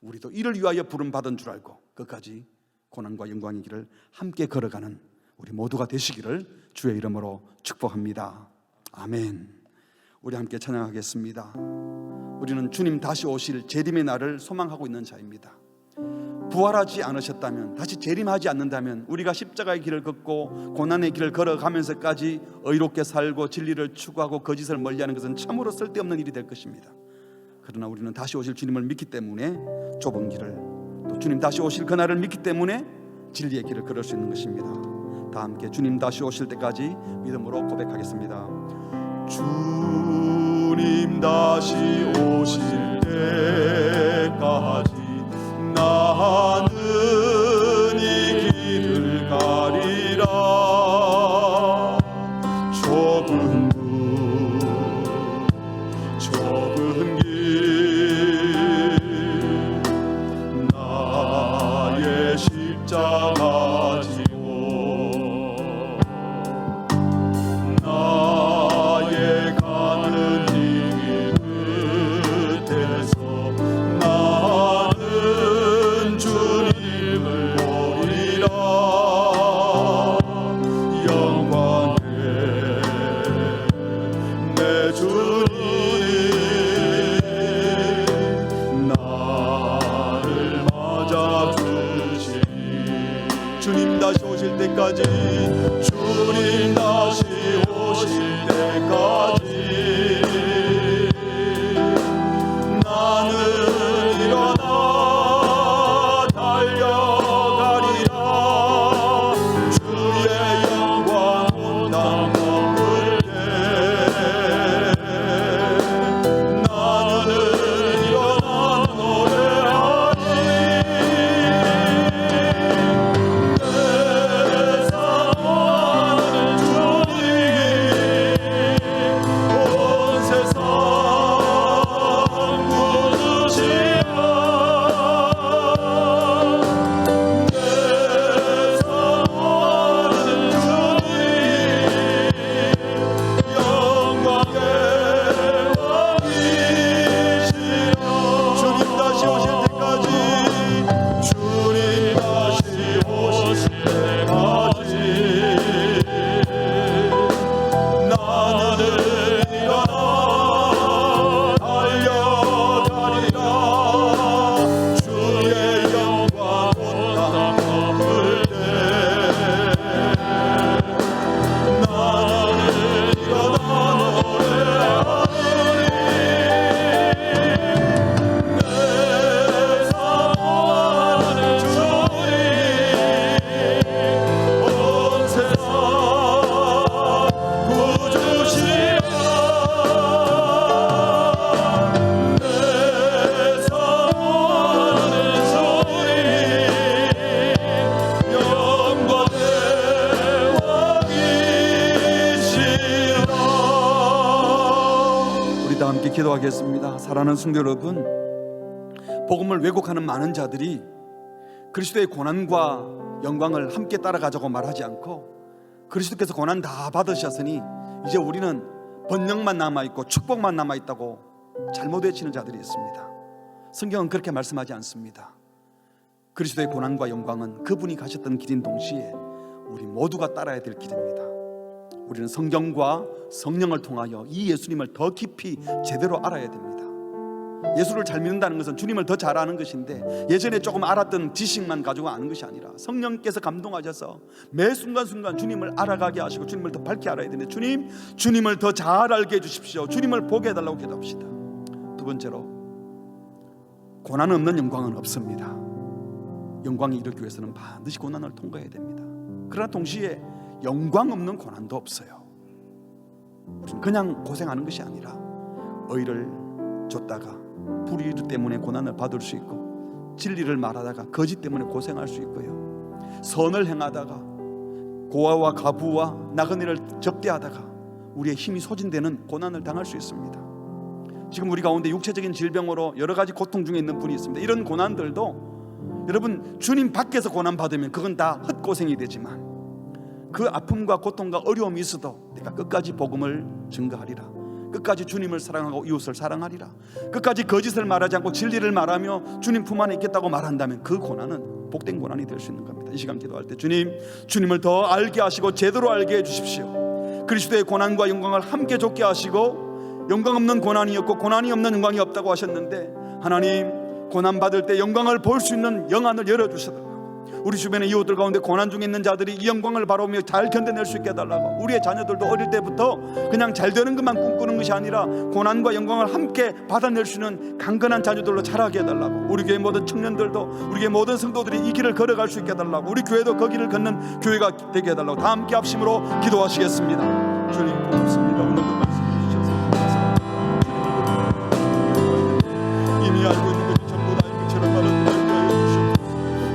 우리도 이를 위하여 부름받은 줄 알고 끝까지 고난과 영광의 길을 함께 걸어가는 우리 모두가 되시기를 주의 이름으로 축복합니다. 아멘. 우리 함께 찬양하겠습니다. 우리는 주님 다시 오실 재림의 날을 소망하고 있는 자입니다. 부활하지 않으셨다면, 다시 재림하지 않는다면 우리가 십자가의 길을 걷고 고난의 길을 걸어가면서까지 의롭게 살고 진리를 추구하고 거짓을 멀리하는 것은 참으로 쓸데없는 일이 될 것입니다. 그러나 우리는 다시 오실 주님을 믿기 때문에 좁은 길을, 또 주님 다시 오실 그날을 믿기 때문에 진리의 길을 걸을 수 있는 것입니다. 다 함께 주님 다시 오실 때까지 믿음으로 고백하겠습니다. 주님 다시 오실 때까지 나는 이 길을 가리라. 좁은 길 나의 십자가 지고 나의 가는 이 끝에서 나는 주님을 보리라. 영광에 내 주님 나를 맞아주시니. 주님 다시 오실 때까지, 주님 다시 오실 때까지 나는 일어나 달려가리라. 주의 영광 온 땅 덮을 때 나는 일어나 노래하리. 내 사랑하는 주님 온 세상 구주시라. 내 사랑하는 주님 영광의 왕이시라. 주님 다시 오실 때까지, 주님 다시 오실 때까지 나는 일어나 달려가리라. 주의 영광 온 땅 덮을 때 나는 일어나 노래하리. 내 사랑하는 주님 온 세상 구주시라. 내 사랑하는 주님 영광의 왕이시라. 우리 다 함께 기도하겠습니다. 사랑하는 성도 여러분, 복음을 왜곡하는 많은 자들이 그리스도의 고난과 영광을 함께 따라가자고 말하지 않고, 그리스도께서 고난 다 받으셨으니 이제 우리는 번영만 남아있고 축복만 남아있다고 잘못 외치는 자들이 있습니다. 성경은 그렇게 말씀하지 않습니다. 그리스도의 고난과 영광은 그분이 가셨던 길인 동시에 우리 모두가 따라야 될 길입니다. 우리는 성경과 성령을 통하여 이 예수님을 더 깊이 제대로 알아야 됩니다. 예수를 잘 믿는다는 것은 주님을 더 잘 아는 것인데, 예전에 조금 알았던 지식만 가지고 아는 것이 아니라 성령께서 감동하셔서 매 순간순간 주님을 알아가게 하시고 주님을 더 밝게 알아야 되는데, 주님을 더 잘 알게 해주십시오. 주님을 보게 해달라고 기도합시다. 두 번째로, 고난 없는 영광은 없습니다. 영광이 이루기 위해서는 반드시 고난을 통과해야 됩니다. 그러나 동시에 영광 없는 고난도 없어요. 우리는 그냥 고생하는 것이 아니라 의를 줬다가 불의 때문에 고난을 받을 수 있고, 진리를 말하다가 거짓 때문에 고생할 수 있고요, 선을 행하다가 고아와 가부와 나그네를 접대하다가 우리의 힘이 소진되는 고난을 당할 수 있습니다. 지금 우리 가운데 육체적인 질병으로 여러 가지 고통 중에 있는 분이 있습니다. 이런 고난들도 여러분, 주님 밖에서 고난 받으면 그건 다 헛고생이 되지만 그 아픔과 고통과 어려움이 있어도 내가 끝까지 복음을 증거하리라, 끝까지 주님을 사랑하고 이웃을 사랑하리라, 끝까지 거짓을 말하지 않고 진리를 말하며 주님 품 안에 있겠다고 말한다면 그 고난은 복된 고난이 될 수 있는 겁니다. 이 시간 기도할 때 주님을 더 알게 하시고 제대로 알게 해주십시오. 그리스도의 고난과 영광을 함께 좇게 하시고, 영광 없는 고난이 없고 고난이 없는 영광이 없다고 하셨는데, 하나님 고난받을 때 영광을 볼 수 있는 영안을 열어주셔서 우리 주변의 이웃들 가운데 고난 중에 있는 자들이 이 영광을 바라보며 잘 견뎌낼 수 있게 해달라고, 우리의 자녀들도 어릴 때부터 그냥 잘 되는 것만 꿈꾸는 것이 아니라 고난과 영광을 함께 받아낼 수 있는 강건한 자녀들로 자라게 해달라고, 우리 교회 모든 청년들도, 우리 교회 모든 성도들이 이 길을 걸어갈 수 있게 해달라고, 우리 교회도 그 길을 걷는 교회가 되게 해달라고 다 함께 합심으로 기도하시겠습니다. 주님 고맙습니다. 오늘도 말씀해 주셔서 감사합니다. 이미 알고 있는 것이 전부 다 이것처럼 말하는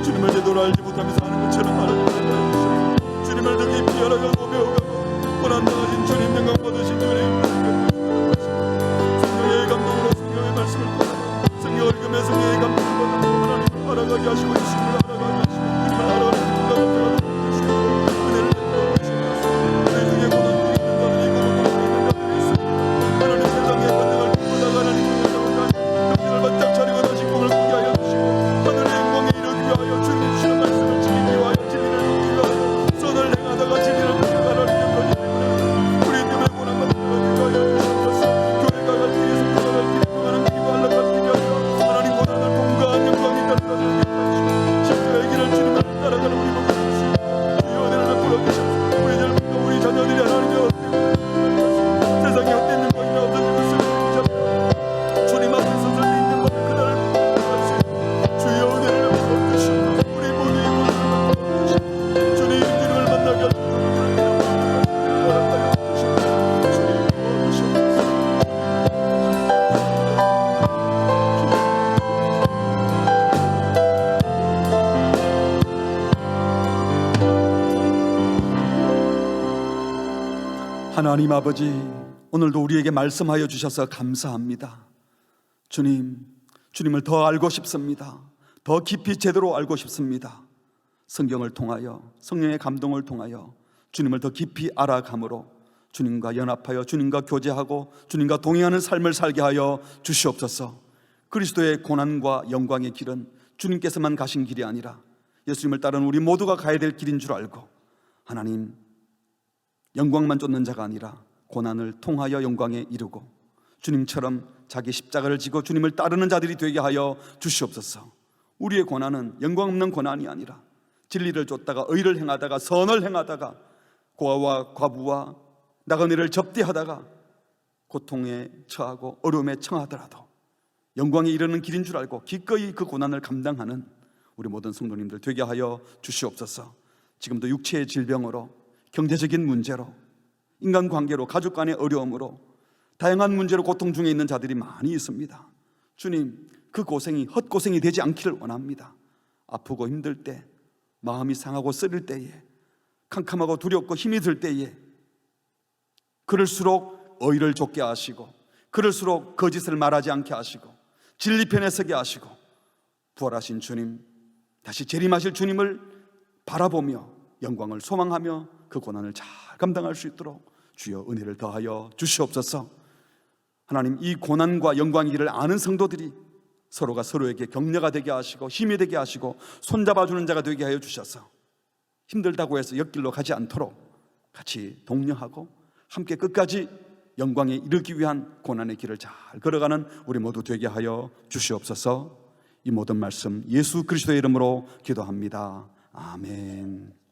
주님을 제대로 알지 못하며 사는 것처럼 말하지 말아주시옵소서. 주님을 더 깊이 알아가고 배워가고 고난당하신 주님, 영광 받으신 주님, 성령의 감동으로 성령의 말씀을 받아 성령을 읽으며 성령의 감동을 받아 하나님을 알아가게 하시고 예수님을 알아가게 하시고 주님을 알아가는 기도가 되어주시고 은혜를 베풀어 주시옵소서. 우리 중에 고난 중에 있는 자들이 있고 고난 중에 있는 자들이 있습니다. 하나님 세상의 권능을 보다가 하나님 정신을 바짝 차리고 다시 꿈을 꾸게 하여 주시고 하늘의 영광에 이르기 위하여 주님 주시는 말씀을 지키기 위하여 진리를 듣기 위하여 선을 행하다가 진리를 지켜가라는 영광이 우리 님의 고난받는 자가 되게 하여 주시옵소서. 교회가 갈 길이 성도가 갈 길이 평안한 길이 안락할 길이 아니라 하나님 고난을 통과한 영광이 될 것을 믿으시고 십자가의 길을 주님을 따라가는 우리 모두 되시고 주여 은혜를 베풀어 주시옵소서. 우리 젊은이도 우리 자녀들이 하나님의 세상에 헛된 영광이나 없어진 것을 믿으시옵소서. 주님 앞에 서서 있는 것을 그날을 할 수 있는 주여 은혜를 베풀어 주시옵소서. 우리 모두의 고난을 베풀어 주시옵소서. 주님 주님을 만나게 하시옵소서. 하나님 아버지, 오늘도 우리에게 말씀하여 주셔서 감사합니다. 주님을 더 알고 싶습니다. 더 깊이 제대로 알고 싶습니다. 성경을 통하여 성령의 감동을 통하여 주님을 더 깊이 알아감으로 주님과 연합하여 주님과 교제하고 주님과 동행하는 삶을 살게 하여 주시옵소서. 그리스도의 고난과 영광의 길은 주님께서만 가신 길이 아니라 예수님을 따르는 우리 모두가 가야 될 길인 줄 알고, 하나님 영광만 쫓는 자가 아니라 고난을 통하여 영광에 이르고 주님처럼 자기 십자가를 지고 주님을 따르는 자들이 되게 하여 주시옵소서. 우리의 고난은 영광 없는 고난이 아니라 진리를 쫓다가 의를 행하다가 선을 행하다가 고아와 과부와 나그네를 접대하다가 고통에 처하고 어려움에 처하더라도 영광에 이르는 길인 줄 알고 기꺼이 그 고난을 감당하는 우리 모든 성도님들 되게 하여 주시옵소서. 지금도 육체의 질병으로, 경제적인 문제로, 인간관계로, 가족 간의 어려움으로, 다양한 문제로 고통 중에 있는 자들이 많이 있습니다. 주님, 그 고생이 헛고생이 되지 않기를 원합니다. 아프고 힘들 때, 마음이 상하고 쓰릴 때에, 캄캄하고 두렵고 힘이 들 때에 그럴수록 의를 좇게 하시고, 그럴수록 거짓을 말하지 않게 하시고, 진리 편에 서게 하시고, 부활하신 주님, 다시 재림하실 주님을 바라보며 영광을 소망하며 그 고난을 잘 감당할 수 있도록 주여 은혜를 더하여 주시옵소서. 하나님, 이 고난과 영광의 길을 아는 성도들이 서로가 서로에게 격려가 되게 하시고 힘이 되게 하시고 손잡아주는 자가 되게 하여 주셔서 힘들다고 해서 옆길로 가지 않도록 같이 독려하고 함께 끝까지 영광에 이르기 위한 고난의 길을 잘 걸어가는 우리 모두 되게 하여 주시옵소서. 이 모든 말씀 예수 그리스도의 이름으로 기도합니다. 아멘.